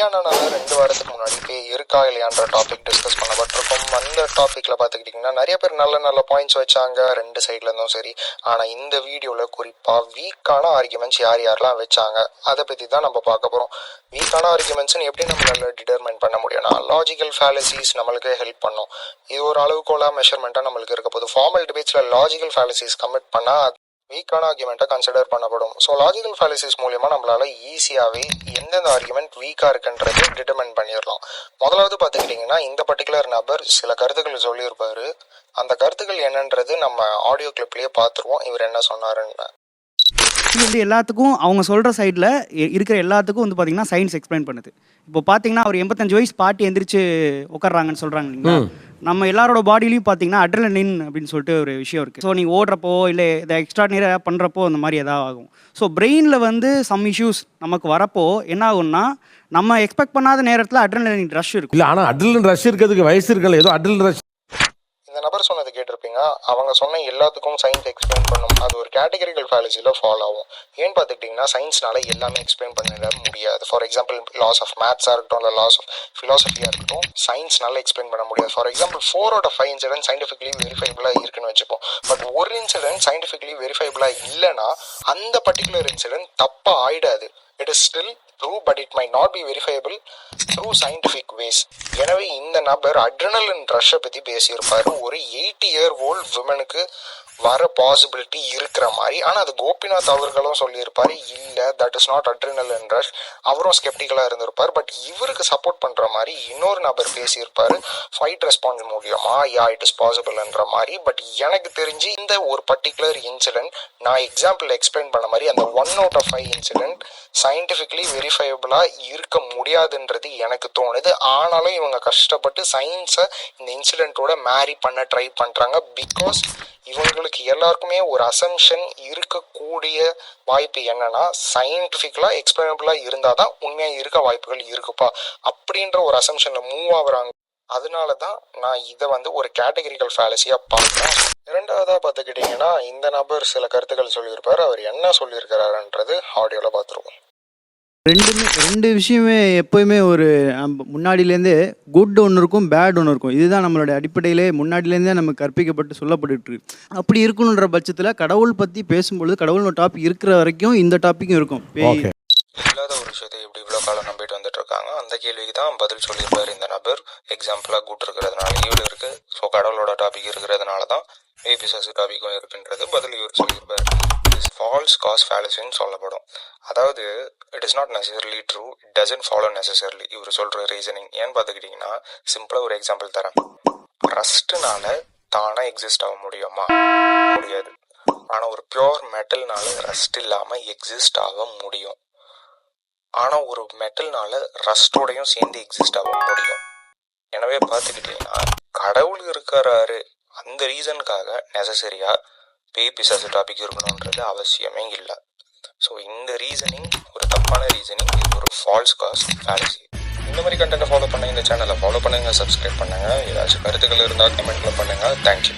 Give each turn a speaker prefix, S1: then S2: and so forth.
S1: கல்யாணம்னால 2 வாரத்துக்கு முன்னாடி பேய் இருக்கா இல்லையான்ற டாபிக் டிஸ்கஸ் பண்ணப்பட்டிருக்கும். அந்த டாப்பிக்கில் பார்த்துக்கிட்டிங்கன்னா நிறைய பேர் நல்ல நல்ல பாயிண்ட்ஸ் வச்சாங்க 2 சைட்லேருந்தும் சரி. ஆனால் இந்த வீடியோவில் குறிப்பாக வீக்கான ஆர்குமெண்ட்ஸ் யாரெல்லாம் வச்சாங்க அதை பற்றி தான் நம்ம பார்க்க போகிறோம். வீக்கான ஆர்குமெண்ட்ஸ்னு எப்படி நம்மளால டிட்டர்மைன் பண்ண முடியும்னா லாஜிக்கல் ஃபேலசிஸ் நம்மளுக்கு ஹெல்ப் பண்ணும். இது ஒரு அளவுகோலா மெஷர்மெண்ட்டாக நம்மளுக்கு இருக்க போது. ஃபார்மல் டிபேட்ஸில் லாஜிக்கல் ஃபேலசிஸ் கமிட் பண்ணால் வீக்கான ஆர்குமெண்ட்டை கன்சிடர் பண்ணப்படும். ஸோ லாஜிக்கல் ஃபேலசிஸ் மூலியமாக நம்மளால ஈஸியாகவே எந்தெந்த ஆர்குமெண்ட் வீக்காக இருக்குன்றது டிட்டர்மைன் பண்ணிடலாம். முதலாவது பார்த்துக்கிட்டிங்கன்னா இந்த பர்டிகுலர் நபர் சில கருத்துக்கள் சொல்லியிருப்பாரு. அந்த கருத்துக்கள் என்னன்றது நம்ம ஆடியோ கிளிப்லேயே பார்த்துருவோம் இவர் என்ன சொன்னாருன்னு.
S2: இது வந்து எல்லாத்துக்கும் அவங்க சொல்கிற சைடில் இருக்கிற எல்லாத்துக்கும் வந்து பார்த்தீங்கன்னா சயின்ஸ் எக்ஸ்பிளைன் பண்ணுது. இப்போ பார்த்தீங்கன்னா ஒரு 85 வயசு பாட்டி எந்திரிச்சு உட்காடுறாங்கன்னு சொல்கிறாங்க இல்லைங்களா. நம்ம எல்லாரோட பாடியிலையும் பார்த்தீங்கன்னா அட்ரினலின் அப்படின்னு சொல்லிட்டு ஒரு விஷயம் இருக்குது. ஸோ நீங்கள் ஓடுறப்போ இல்லை இதை எக்ஸ்ட்ராடினரியாக பண்ணுறப்போ அந்த மாதிரி எதாவது ஆகும். ஸோ பிரெயினில் வந்து சம் இஷ்யூஸ் நமக்கு வரப்போ என்ன ஆகும்னா நம்ம எக்ஸ்பெக்ட் பண்ணாத நேரத்தில் அட்ரினலின் ரஷ் இருக்கும்.
S3: இல்லை, ஆனால் அட்ரினலின் ரஷ் இருக்கிறதுக்கு வயசு இருக்கல, ஏதோ அட்ரினலின் ரஷ்.
S1: இந்த நபர் சொன்னது கேட்டிருப்பீங்க. அவங்க சொன்ன எல்லாத்துக்கும் சயின்ஸ் எக்ஸ்பிளைன் பண்ணும். அது ஒரு கேட்டகரிக்கல் ஃபேலசியில் ஃபாலோ ஆகும். ஏன்னு பார்த்துக்கிட்டிங்கன்னா சயின்ஸ்னால எல்லாமே எக்ஸ்பிளைன் பண்ணிட முடியாது. ஃபார் எக்ஸாம்பிள் லாஸ் ஆஃப் மேத்ஸாக இருக்கட்டும் இல்லை லாஸ் ஆஃப் ஃபிலாசபியாக இருக்கட்டும் சயின்ஸ்னால எக்ஸ்பிளைன் பண்ண முடியாது. For example 4 out of 5 incident scientifically வெரிஃபைபிளாக இருக்குன்னு வச்சுப்போம். பட் ஒரு இன்சிடென்ட் சயின்டிஃபிக்லி வெரிஃபைபிளாக இல்லைன்னா அந்த பர்டிகுலர் இன்சிடென்ட் தப்பாக ஆயிடாது. It is still true, but it might not be verifiable through scientific ways. எனவே இந்த நபர் அட்ரினலின் ரஷ்ஷை பற்றி பேசியிருப்பாரு. ஒரு 80-year-old விமனுக்கு வர பாசிபிலிட்டி இருக்கிற மாதிரி. ஆனால் அது கோபிநாத் அவர்களும் சொல்லியிருப்பாரு, இல்லை that is not adrenaline rush. அவரும் ஸ்கெப்டிக்கலாக இருந்திருப்பார். பட் இவருக்கு சப்போர்ட் பண்ணுற மாதிரி இன்னொரு நபர் பேசியிருப்பாரு ஃபைட் ரெஸ்பான்ஸ் மூலியமா இட் இஸ் பாசிபிள்ன்ற மாதிரி. பட் எனக்கு தெரிஞ்சு இந்த ஒரு பர்டிகுலர் இன்சிடென்ட் நான் எக்ஸாம்பிள் எக்ஸ்பிளைன் பண்ண மாதிரி அந்த 1 out of 5 இன்சிடென்ட் சயின்டிஃபிக்லி வெரிஃபைபிளாக இருக்க முடியாதுன்றது எனக்கு தோணுது. ஆனாலும் இவங்க கஷ்டப்பட்டு சயின்ஸை இந்த இன்சிடென்ட்டோட மேரி பண்ண ட்ரை பண்ணுறாங்க. பிகாஸ் இவங்களுக்கு எல்லாருக்குமே ஒரு அசம்ஷன் இருக்கக்கூடிய வாய்ப்பு என்னன்னா சயின்டிஃபிக்கலாக எக்ஸ்பிளைனபிளாக இருந்தால் தான் உண்மையாக இருக்க வாய்ப்புகள் இருக்குப்பா அப்படின்ற ஒரு அசம்ஷனில் மூவ் ஆகுறாங்க. அதனால தான் நான் இதை வந்து ஒரு கேட்டகரிக்கல் ஃபேலசியாக பார்க்குறேன். இரண்டாவதாக பார்த்துக்கிட்டிங்கன்னா இந்த நபர் சில கருத்துக்கள் சொல்லியிருப்பார். அவர் என்ன சொல்லியிருக்கிறாருன்றது ஆடியோவில் பார்த்துருவோம்.
S4: ரெண்டு விஷயமே எப்போயுமே ஒரு முன்னாடியிலேருந்தே குட் ஒன்று இருக்கும், பேட் ஒன்று இருக்கும். இதுதான் நம்மளோட அடிப்படையிலே முன்னாடியிலேருந்தே நமக்கு கற்பிக்கப்பட்டு சொல்லப்பட்டு. அப்படி இருக்கணுன்ற பட்சத்தில் கடவுள் பற்றி பேசும்பொழுது கடவுள் டாபிக் இருக்கிற வரைக்கும் இந்த டாப்பிக்கும் இருக்கும்.
S1: இல்லாத ஒரு விஷயத்தை இப்படி இவ்வளோ காலம் நம்பிட்டு வந்துட்டு இருக்காங்க. அந்த கேள்விக்கு தான் பதில் சொல்லியிருப்பார் இந்த நபர். எக்ஸாம்பிளாக குட் இருக்கிறதுனால ஈவில் இருக்கு. ஸோ கடவுளோட டாபிக் இருக்கிறதுனால தான் பிசாசு டாபிக்கும் இருக்குன்றது பதில் இவர் சொல்லியிருப்பார். ஃபால்ஸ் காஸ் ஃபேலசின்னு சொல்லப்படும். அதாவது it is not necessarily true, it doesn't follow necessarily இவர் சொல்கிற ரீசனிங். ஏன்னு பார்த்துக்கிட்டிங்கன்னா சிம்பிளாக ஒரு எக்ஸாம்பிள் தரேன். ரஸ்ட்னால தானாக எக்ஸிஸ்ட் ஆக முடியுமா? முடியாது. ஆனால் ஒரு பியோர் மெட்டல்னால ரஸ்ட் இல்லாமல் எக்ஸிஸ்ட் ஆக முடியும். ஆனால் ஒரு மெட்டல்னால ரஸ்டோடையும் சேர்ந்து எக்ஸிஸ்ட் ஆக முடியும். எனவே பார்த்துக்கிட்டிங்கன்னா கடவுள் இருக்கிறாரு அந்த ரீசனுக்காக நெசசரியாக பேய் பிசாசு டாபிக் இருக்கணுன்றது அவசியமே இல்லை. ஸோ இந்த ரீசனிங் ஒரு தப்பான ரீசனிங். இது ஒரு ஃபால்ஸ் காஸ் ஃபேலசி. இந்த மாதிரி கண்டென்ட்டை ஃபாலோ பண்ணுங்கள். இந்த சேனலை ஃபாலோ பண்ணுங்கள், சப்ஸ்கிரைப் பண்ணுங்கள். ஏதாச்சும் கருத்துக்கள் இருந்தால் கமெண்ட்டில் பண்ணுங்கள். தேங்க்யூ.